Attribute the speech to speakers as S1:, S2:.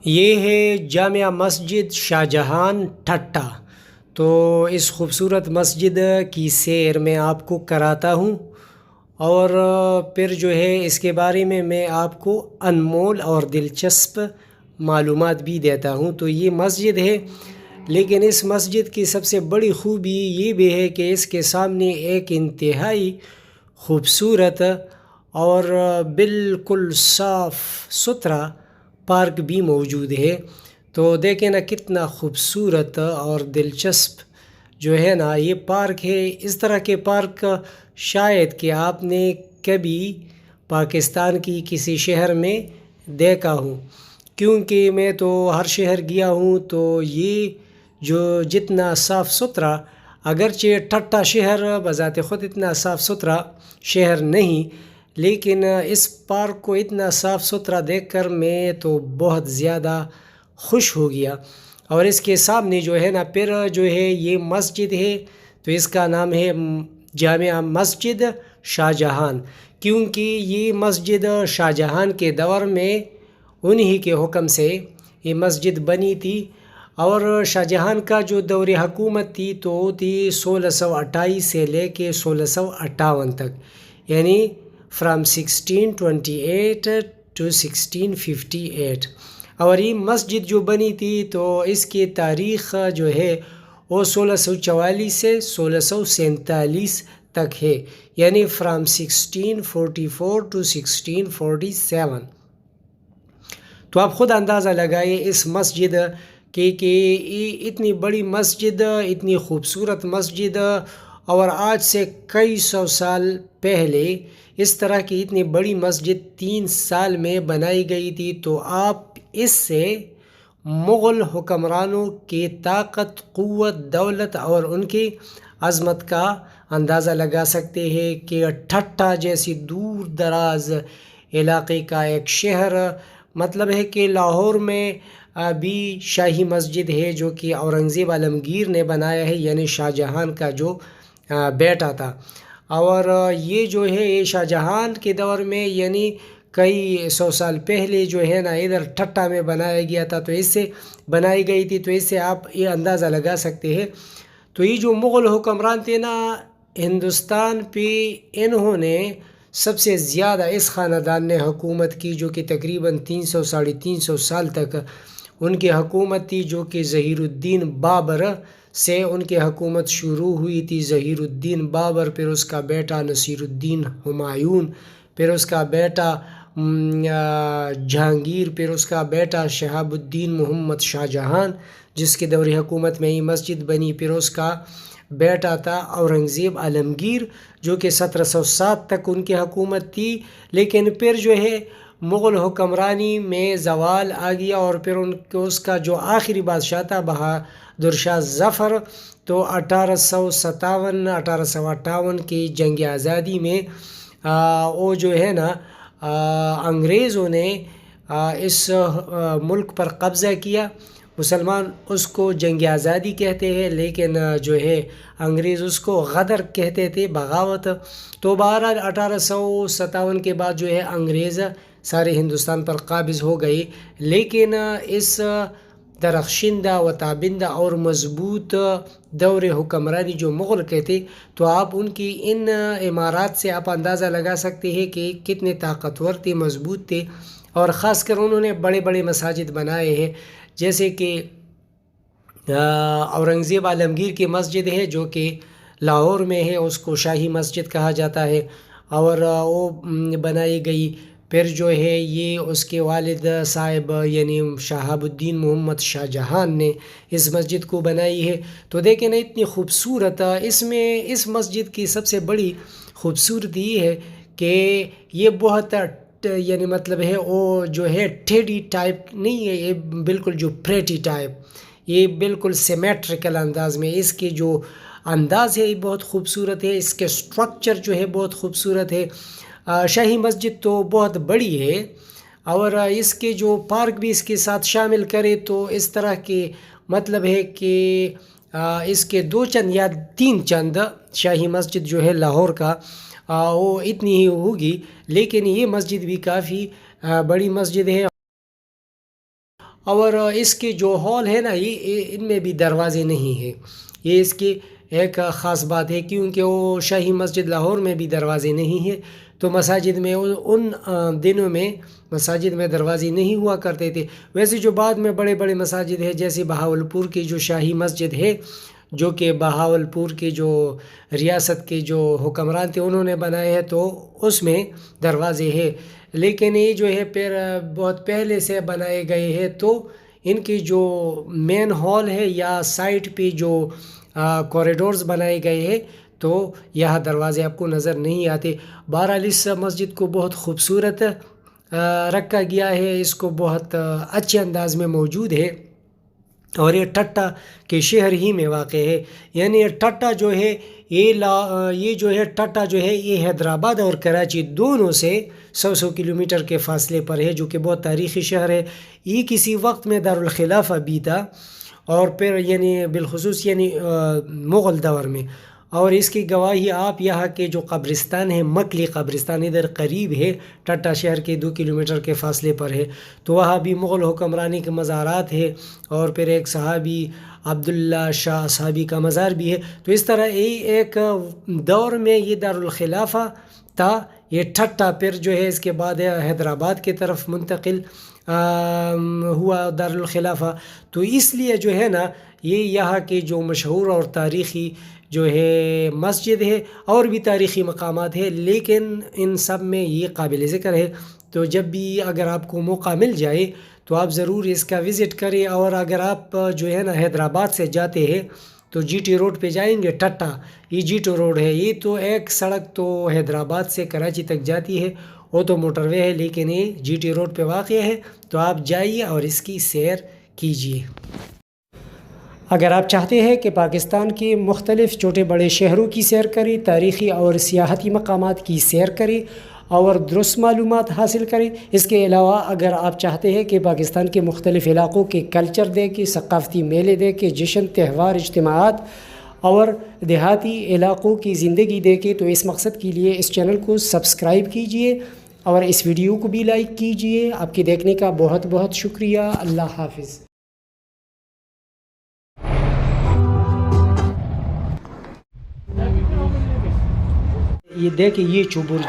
S1: یہ ہے جامع مسجد شاہ جہان ٹھٹہ۔ تو اس خوبصورت مسجد کی سیر میں آپ کو کراتا ہوں، اور پھر جو ہے اس کے بارے میں آپ کو انمول اور دلچسپ معلومات بھی دیتا ہوں۔ تو یہ مسجد ہے، لیکن اس مسجد کی سب سے بڑی خوبی یہ بھی ہے کہ اس کے سامنے ایک انتہائی خوبصورت اور بالکل صاف ستھرا پارک بھی موجود ہے۔ تو دیکھیں نا کتنا خوبصورت اور دلچسپ جو ہے نا یہ پارک ہے۔ اس طرح کے پارک شاید کہ آپ نے کبھی پاکستان کی کسی شہر میں دیکھا ہوں، کیونکہ میں تو ہر شہر گیا ہوں، تو یہ جو جتنا صاف ستھرا، اگرچہ ٹھٹہ شہر بذات خود اتنا صاف ستھرا شہر نہیں، لیکن اس پارک کو اتنا صاف ستھرا دیکھ کر میں تو بہت زیادہ خوش ہو گیا۔ اور اس کے سامنے جو ہے نا پھر جو ہے یہ مسجد ہے، تو اس کا نام ہے جامع مسجد شاہ جہان، کیونکہ یہ مسجد شاہ جہان کے دور میں انہی کے حکم سے یہ مسجد بنی تھی۔ اور شاہ جہان کا جو دور حکومت تھی تو وہ تھی 1628 سے لے کے 1658 تک، یعنی فرام 1628 to 1658۔ اور یہ مسجد جو بنی تھی تو اس کی تاریخ جو ہے وہ 1644 سے 1647 تک ہے، یعنی فرام 1644 to 1647۔ تو آپ خود اندازہ لگائیں اس مسجد کہ اتنی بڑی مسجد، اتنی خوبصورت مسجد، اور آج سے کئی سو سال پہلے اس طرح کی اتنی بڑی مسجد 3 سال میں بنائی گئی تھی۔ تو آپ اس سے مغل حکمرانوں کی طاقت، قوت، دولت اور ان کی عظمت کا اندازہ لگا سکتے ہیں کہ ٹھٹہ جیسی دور دراز علاقے کا ایک شہر، مطلب ہے کہ لاہور میں بھی شاہی مسجد ہے جو کہ اورنگزیب عالمگیر نے بنایا ہے، یعنی شاہ جہان کا جو بیٹا تھا۔ اور یہ جو ہے یہ شاہ جہان کے دور میں یعنی کئی سو سال پہلے جو ہے نا ادھر ٹھٹہ میں بنایا گیا تھا، تو اس سے بنائی گئی تھی۔ تو اس سے آپ یہ اندازہ لگا سکتے ہیں۔ تو یہ جو مغل حکمران تھے نا ہندوستان پہ، انہوں نے سب سے زیادہ اس خاندان نے حکومت کی، جو کہ تقریباً 300 ساڑھے 300 سال تک ان کی حکومت تھی، جو کہ ظہیر الدین بابر سے ان کی حکومت شروع ہوئی تھی۔ ظہیر الدین بابر، پھر اس کا بیٹا نصیر الدین ہمایون، پھر اس کا بیٹا جہانگیر، پھر اس کا بیٹا شہاب الدین محمد شاہ جہان، جس کے دور حکومت میں یہ مسجد بنی، پھر اس کا بیٹا تھا اورنگزیب عالمگیر، جو کہ 1707 تک ان کی حکومت تھی۔ لیکن پھر جو ہے مغل حکمرانی میں زوال آ گیا، اور پھر اس کا جو آخری بادشاہ تھا بہادر شاہ ظفر، تو 1857 کی جنگ آزادی میں وہ جو ہے نا انگریزوں نے اس ملک پر قبضہ کیا۔ مسلمان اس کو جنگ آزادی کہتے ہیں، لیکن جو ہے انگریز اس کو غدر کہتے تھے، بغاوت۔ تو بہرحال 1857 کے بعد جو ہے انگریز سارے ہندوستان پر قابض ہو گئی، لیکن اس درخشندہ و تابندہ اور مضبوط دور حکمرانی جو مغل کے تھے، تو آپ ان کی ان عمارات سے آپ اندازہ لگا سکتے ہیں کہ کتنے طاقتور تھے، مضبوط تھے۔ اور خاص کر انہوں نے بڑے بڑے مساجد بنائے ہیں، جیسے کہ اورنگزیب عالمگیر کی مسجد ہے جو کہ لاہور میں ہے، اس کو شاہی مسجد کہا جاتا ہے، اور وہ بنائی گئی۔ پھر جو ہے یہ اس کے والد صاحب یعنی شہاب الدین محمد شاہ جہان نے اس مسجد کو بنائی ہے۔ تو دیکھیں نا اتنی خوبصورت، اس مسجد کی سب سے بڑی خوبصورتی یہ ہے کہ یہ بہت یعنی مطلب ہے وہ جو ہے ٹیڑھی ٹائپ نہیں ہے، یہ بالکل جو پریٹی ٹائپ، یہ بالکل سیمیٹریکل انداز میں اس کی جو انداز ہے یہ بہت خوبصورت ہے، اس کے سٹرکچر جو ہے بہت خوبصورت ہے۔ شاہی مسجد تو بہت بڑی ہے، اور اس کے جو پارک بھی اس کے ساتھ شامل کرے تو اس طرح کے مطلب ہے کہ اس کے 2 چند یا 3 چند شاہی مسجد جو ہے لاہور کا وہ اتنی ہی ہوگی، لیکن یہ مسجد بھی کافی بڑی مسجد ہے۔ اور اس کے جو ہال ہے نا ان میں بھی دروازے نہیں ہیں. یہ اس کی ایک خاص بات ہے، کیونکہ وہ شاہی مسجد لاہور میں بھی دروازے نہیں ہیں. تو مساجد میں ان دنوں میں مساجد میں دروازے نہیں ہوا کرتے تھے. ویسے جو بعد میں بڑے بڑے مساجد ہیں، جیسے بہاولپور کی جو شاہی مسجد ہے، جو کہ بہاولپور کے جو ریاست کے جو حکمران تھے انہوں نے بنائے ہیں، تو اس میں دروازے ہیں. لیکن یہ جو ہے پھر بہت پہلے سے بنائے گئے ہیں، تو ان کی جو مین ہال ہے یا سائٹ پہ جو کوریڈورز بنائے گئے ہیں، تو یہاں دروازے آپ کو نظر نہیں آتے. بہرحال اس مسجد کو بہت خوبصورت رکھا گیا ہے، اس کو بہت اچھے انداز میں موجود ہے، اور یہ ٹھٹہ کے شہر ہی میں واقع ہے. یعنی یہ ٹھٹہ جو ہے یہ جو ہے ٹھٹہ جو ہے یہ حیدرآباد اور کراچی دونوں سے 100 کلومیٹر کے فاصلے پر ہے، جو کہ بہت تاریخی شہر ہے. یہ کسی وقت میں دارالخلافہ بھی تھا، اور پھر یعنی بالخصوص یعنی مغل دور میں. اور اس کی گواہی آپ یہاں کے جو قبرستان ہے، مکلی قبرستان ادھر قریب ہے، ٹھٹہ شہر کے 2 کلومیٹر کے فاصلے پر ہے، تو وہاں بھی مغل حکمرانی کے مزارات ہے. اور پھر ایک صحابی عبداللہ شاہ صحابی کا مزار بھی ہے. تو اس طرح ایک دور میں یہ دارالخلافہ تھا یہ ٹھٹہ. پھر جو ہے اس کے بعد حیدرآباد کی طرف منتقل ہوا دارالخلافہ. تو اس لیے جو ہے نا یہ یہاں کے جو مشہور اور تاریخی جو ہے مسجد ہے، اور بھی تاریخی مقامات ہے، لیکن ان سب میں یہ قابل ذکر ہے. تو جب بھی اگر آپ کو موقع مل جائے تو آپ ضرور اس کا وزٹ کریں. اور اگر آپ جو ہے نا حیدرآباد سے جاتے ہیں تو جی ٹی روڈ پہ جائیں گے، ٹھٹہ یہ جی ٹی روڈ ہے. یہ تو ایک سڑک تو حیدرآباد سے کراچی تک جاتی ہے، وہ تو موٹر وے ہے، لیکن یہ جی ٹی روڈ پہ واقع ہے. تو آپ جائیے اور اس کی سیر کیجیے. اگر آپ چاہتے ہیں کہ پاکستان کے مختلف چھوٹے بڑے شہروں کی سیر کریں، تاریخی اور سیاحتی مقامات کی سیر کریں اور درست معلومات حاصل کریں، اس کے علاوہ اگر آپ چاہتے ہیں کہ پاکستان کے مختلف علاقوں کے کلچر دیکھیں، ثقافتی میلے دیکھیں، جشن تہوار اجتماعات اور دیہاتی علاقوں کی زندگی دیکھیں، تو اس مقصد کے لیے اس چینل کو سبسکرائب کیجئے اور اس ویڈیو کو بھی لائک کیجئے. آپ کے دیکھنے کا بہت بہت شکریہ. اللہ حافظ. یہ دیکھیں یہ چوبر